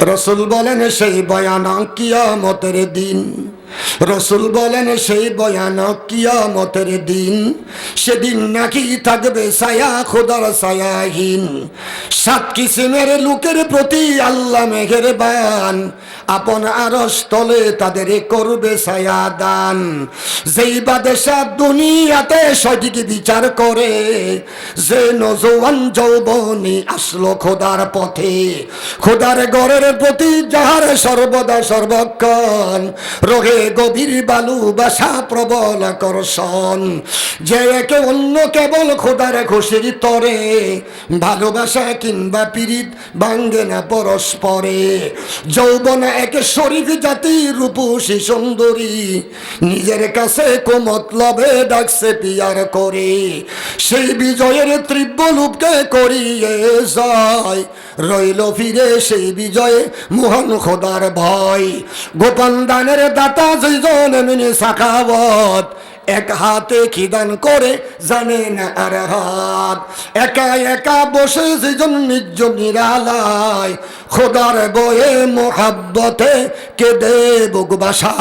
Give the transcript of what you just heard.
রসুল বলেন সেই ভয়ানক কিয়ামতের দিন, রসুল বলেন সেই ভয়ানক কিয়ামতের দিন, সেদিন নাকি থাকবে ছায়া খোদার ছায়াহীন। 7 কিসিমের লোকের প্রতি আল্লাহ মেহেরবান, আপন আরশ তলে তাদের করবে ছায়া দান। যেই বাদশা দুনিয়াতে সঠিক বিচার করে, যে নজওয়ান যৌবনী আসলো খোদার পথে, খোদার ঘরের প্রতি যাহার সর্বদা সর্বক্ষণ রোগে গভীর ভালোবাসা প্রবল আকর্ষণ, যে একে অন্য কেবল খোদার খুশির তরে, ভালোবাসা কিংবা পীড়িত ভাঙ্গে না পরস্পরে। যৌবন এক শরীফ জাতি রূপসী সুন্দরী, নিজের কাছে কুমতলবে ডাকছে পিয়ার করে। সেই বিজয়ের তীব্র লোভকে করিয়ে যায়, রইল ফিরে সেই বিজয়ে মহান খোদার ভয়। গোপন দানের দাতা যেজন এমনি সাখাওয়াত, এক হাতে খিদান করে জানে না আর হাত। একা একা বসে যেজন নিজ নিরালায়, খোদার বয়ে মোহাব্বতে কেঁদে বুক বাসা।